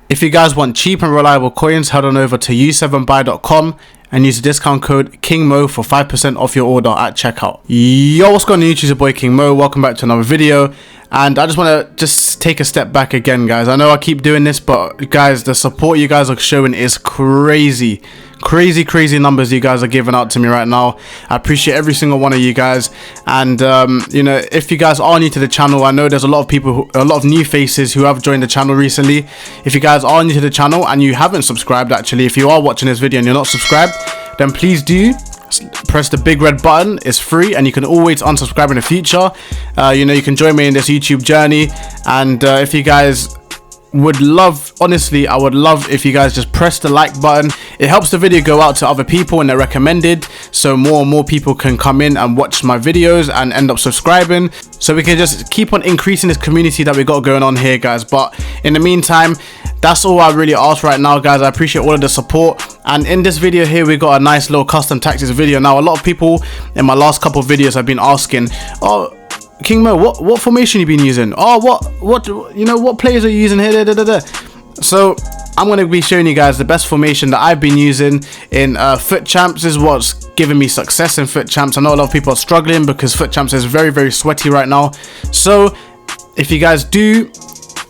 If you guys want cheap and reliable coins, head on over to u7buy.com and use the discount code KingMo for 5% off your order at checkout. Yo, what's going on YouTube? It's your boy KingMo. Welcome back to another video. And I just want to take a step back again, guys. I know I keep doing this, but guys, the support you guys are showing is crazy. Crazy numbers you guys are giving out to me right now. I appreciate every single one of you guys. And you know, if you guys are new to the channel, I know there's a lot of people, a lot of new faces who have joined the channel recently. If you guys are new to the channel and you haven't subscribed, actually, if you are watching this video and you're not subscribed, then please do press the big red button. It's free and you can always unsubscribe in the future. You know, you can join me in this YouTube journey. And if you guys would love, honestly, I would love if you guys just press the like button. It helps the video go out to other people and they're recommended, so more and more people can come in and watch my videos and end up subscribing, so we can just keep on increasing this community that we got going on here, guys. But in the meantime, that's all I really ask right now, guys. I appreciate all of the support. And in this video here, we got a nice little custom tactics video. Now, a lot of people in my last couple of videos have been asking, oh, KingMo, what formation you been using? Oh, what you know, what players are you using here? So I'm going to be showing you guys the best formation that I've been using in Foot Champs. This is what's giving me success in Foot Champs. I know a lot of people are struggling because Foot Champs is very sweaty right now. So if you guys do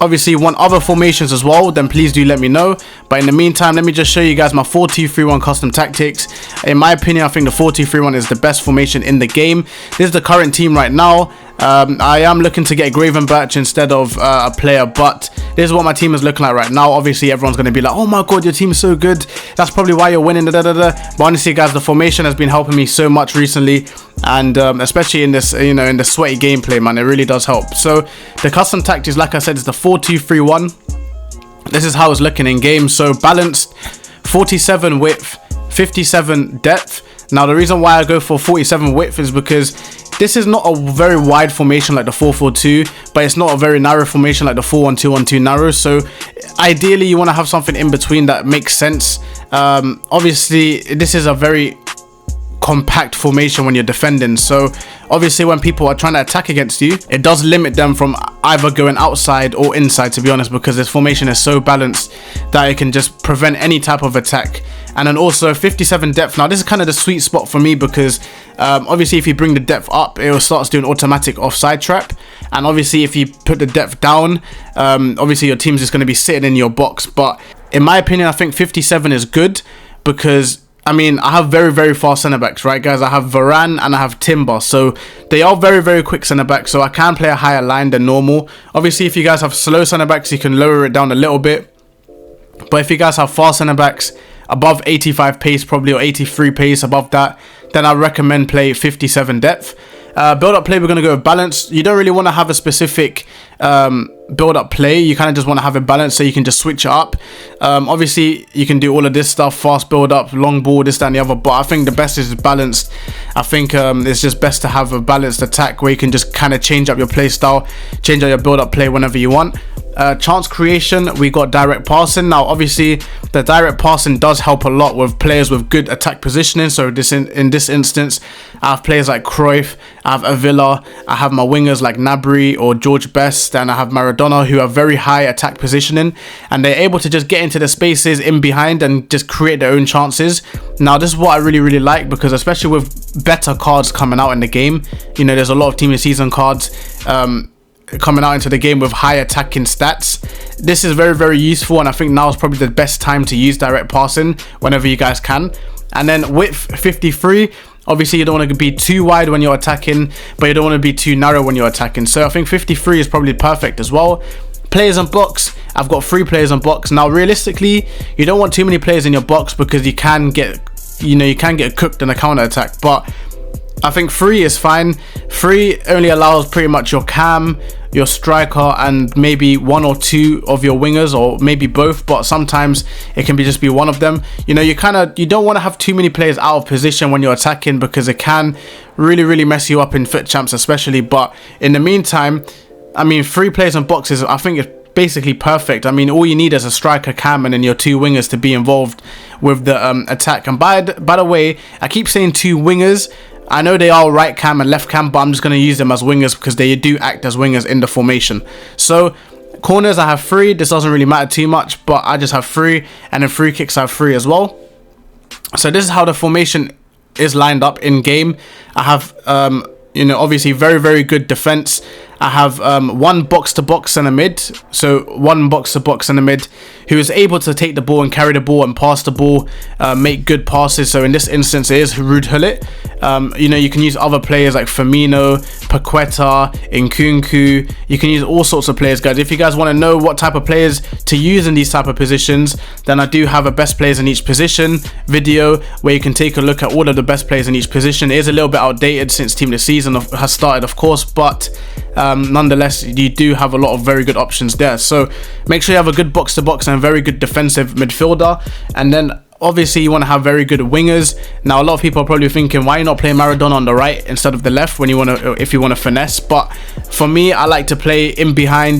obviously want other formations as well, then please do let me know. But in the meantime, let me just show you guys my 4-2-3-1 custom tactics. In my opinion, I think the 4-2-3-1 is the best formation in the game. This is the current team right now. I am looking to get Gravenberch instead of a player, but this is what my team is looking like right now. Obviously, everyone's going to be like, oh my god, your team is so good, that's probably why you're winning, But honestly, guys, the formation has been helping me so much recently, and especially in this, you know, in the sweaty gameplay, man, it really does help. So the custom tactics, like I said, is the 4-2-3-1. This is how it's looking in game. So balanced, 47 width, 57 depth. Now the reason why I go for 47 width is because this is not a very wide formation like the 4-4-2, but it's not a very narrow formation like the 4-1-2-1-2 narrow. So ideally you want to have something in between that makes sense. Obviously this is a very compact formation when you're defending, so obviously when people are trying to attack against you, it does limit them from either going outside or inside, to be honest, because this formation is so balanced that it can just prevent any type of attack. And then also 57 depth. Now this is kind of the sweet spot for me because obviously if you bring the depth up, it will start doing automatic offside trap, and obviously if you put the depth down, obviously your team's just going to be sitting in your box. But in my opinion, I think 57 is good because, I mean, I have very fast centre backs, right, guys? I have Varane and I have Timber, so they are very quick centre backs, so I can play a higher line than normal. Obviously, if you guys have slow centre backs, you can lower it down a little bit. But if you guys have fast centre backs above 85 pace, probably, or 83 pace, above that, then I recommend play 57 depth. Build up play, we're going to go with balance. You don't really want to have a specific build up play. You kind of just want to have it balanced so you can just switch it up. Obviously you can do all of this stuff, fast build up, long ball, this, that and the other, but I think the best is balanced. I think it's just best to have a balanced attack where you can just kind of change up your play style, change up your build up play whenever you want. Chance creation, we got direct passing. Now obviously the direct passing does help a lot with players with good attack positioning. So in this instance, I have players like Cruyff, I have Avila, I have my wingers like Gnabry or George Best, and I have Maradona, who have very high attack positioning, and they're able to just get into the spaces in behind and just create their own chances. Now this is what I really like, because especially with better cards coming out in the game, you know, there's a lot of team of season cards coming out into the game with high attacking stats. This is very useful, and I think now is probably the best time to use direct passing whenever you guys can. And then width 53, obviously you don't want to be too wide when you're attacking, but you don't want to be too narrow when you're attacking, so I think 53 is probably perfect as well. Players on box, I've got 3 players on box. Now realistically you don't want too many players in your box because you can get, you know, you can get cooked in a counter attack, but I think 3 is fine. 3 only allows pretty much your cam, your striker, and maybe 1 or 2 of your wingers, or maybe both, but sometimes it can just be one of them. You know, you don't want to have too many players out of position when you're attacking, because it can really mess you up in Foot Champs especially. But in the meantime, I mean, 3 players on boxes, I think it's basically perfect. I mean, all you need is a striker, cam, and then your 2 wingers to be involved with the attack. And by the way, I keep saying 2 wingers. I know they are right cam and left cam, but I'm just going to use them as wingers because they do act as wingers in the formation. So Corners I have 3. This doesn't really matter too much, but I just have 3, and then free kicks I have 3 as well. So this is how the formation is lined up in game. I have obviously very good defense. I have 1 box-to-box centre mid, so 1 box-to-box centre mid who is able to take the ball and carry the ball and pass the ball, make good passes. So in this instance, it is Ruud Gullit. You can use other players like Firmino, Paqueta, Nkunku. You can use all sorts of players, guys. If you guys want to know what type of players to use in these type of positions, then I do have a best players in each position video where you can take a look at all of the best players in each position. It is a little bit outdated since team of the season has started, of course, but nonetheless, you do have a lot of very good options there. So make sure you have a good box-to-box and a very good defensive midfielder, and then obviously you want to have very good wingers. Now a lot of people are probably thinking, why are you not playing Maradona on the right instead of the left when you want to, if you want to finesse? But for me, I like to play in behind.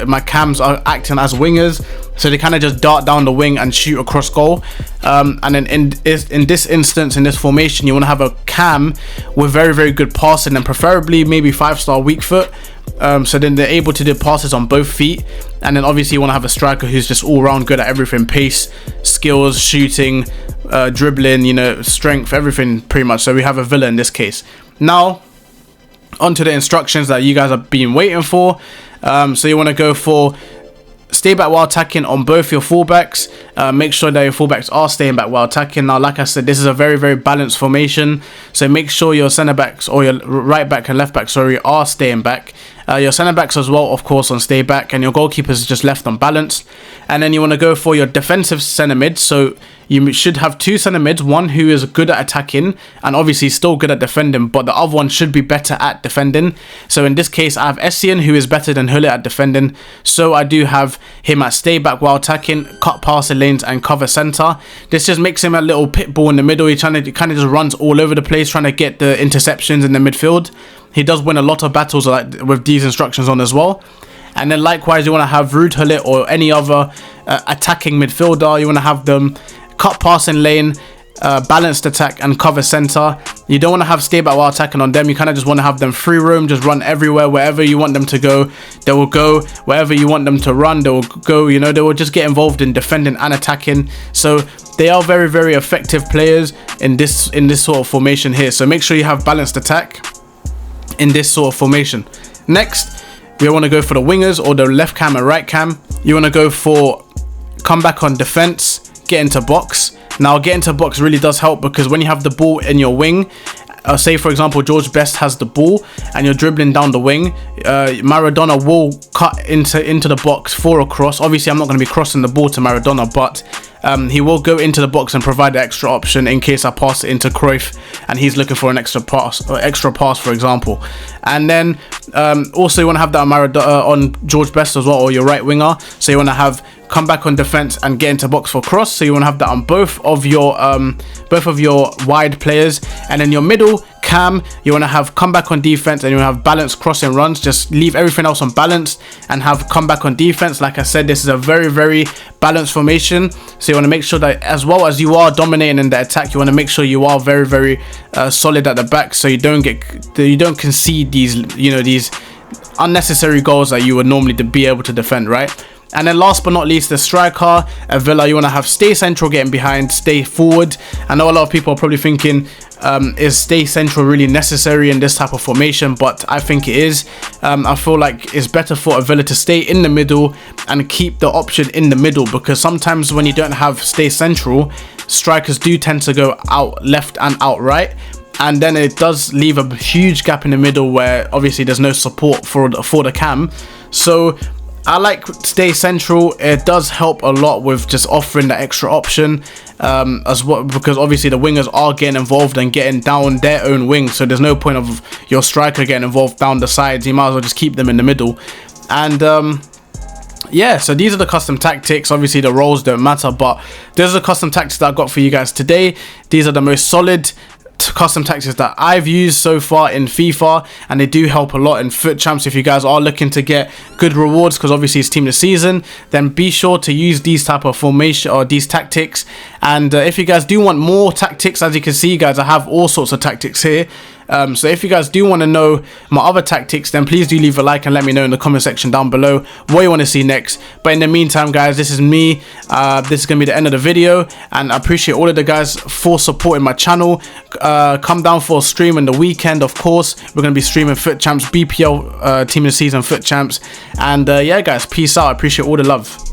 My cams are acting as wingers, so they kind of just dart down the wing and shoot across goal. And then in this instance, in this formation, you want to have a cam with very good passing, and preferably maybe 5-star weak foot. So then they're able to do passes on both feet. And then obviously you want to have a striker who's just all round good at everything: pace, skills, shooting, dribbling, strength, everything pretty much. So we have a Villa in this case. Now onto the instructions that you guys have been waiting for. So you want to go for stay back while attacking on both your fullbacks. Make sure that your fullbacks are staying back while attacking. Now, like I said, this is a very balanced formation, so make sure your centre backs, or your right back and left back, sorry, are staying back. Your centre backs as well, of course, on stay back, and your goalkeepers is just left on balance. And then you want to go for your defensive centre mid. So you should have 2 centre mids, one who is good at attacking and obviously still good at defending, but the other one should be better at defending. So in this case, I have Essien, who is better than Gullit at defending, so I do have him at stay back while attacking, cut past the lanes and cover centre. This just makes him a little pit bull in the middle. He kind of just runs all over the place trying to get the interceptions in the midfield. He does win a lot of battles with these instructions on as well. And then likewise, you want to have Ruud Gullit or any other attacking midfielder. You want to have them cut passing lane, balanced attack and cover center. You don't want to have stay back while attacking on them. You kind of just want to have them free roam, just run everywhere. Wherever you want them to go, they will go. Wherever you want them to run, they will go. They will just get involved in defending and attacking. So they are very effective players in this sort of formation here. So make sure you have balanced attack in this sort of formation. Next, you want to go for the wingers, or the left cam and right cam. You want to go for come back on defense, get into box. Now get into box really does help, because when you have the ball in your wing, say for example George Best has the ball and you're dribbling down the wing, Maradona will cut into the box for a cross. Obviously I'm not going to be crossing the ball to Maradona, but he will go into the box and provide the extra option in case I pass it into Cruyff and he's looking for an extra pass, for example. And then also you want to have that on George Best as well, or your right winger. So you want to have come back on defense and get into box for cross. So you want to have that on both of your wide players. And then your middle cam, you want to have come back on defense, and you want to have balanced crossing runs. Just leave everything else unbalanced and have come back on defense. Like I said, this is a very balanced formation. So you want to make sure that as well as you are dominating in the attack, you want to make sure you are very solid at the back, so you don't concede these unnecessary goals that you would normally be able to defend, right? And then last but not least, the striker at Villa, you want to have stay central, getting behind, stay forward. I know a lot of people are probably thinking, is stay central really necessary in this type of formation? But I think it is. I feel like it's better for a Villa to stay in the middle and keep the option in the middle, because sometimes when you don't have stay central, strikers do tend to go out left and out right. And then it does leave a huge gap in the middle where obviously there's no support for the cam. So I like stay central. It does help a lot with just offering the extra option as well, because obviously the wingers are getting involved and getting down their own wing, so there's no point of your striker getting involved down the sides. You might as well just keep them in the middle. And yeah, so these are the custom tactics. Obviously the roles don't matter, but those are the custom tactics that I got for you guys today. These are the most solid custom tactics that I've used so far in FIFA, and they do help a lot in Foot Champs. If you guys are looking to get good rewards, because obviously it's team of the season, then be sure to use these type of formation or these tactics. And if you guys do want more tactics, as you can see guys, I have all sorts of tactics here. So if you guys do want to know my other tactics, then please do leave a like and let me know in the comment section down below what you want to see next. But in the meantime, guys, this is me. This is gonna be the end of the video, and I appreciate all of the guys for supporting my channel. Come down for a stream in the weekend, of course. We're gonna be streaming FUT Champs, BPL team of the season FUT Champs, and yeah, guys, peace out. I appreciate all the love.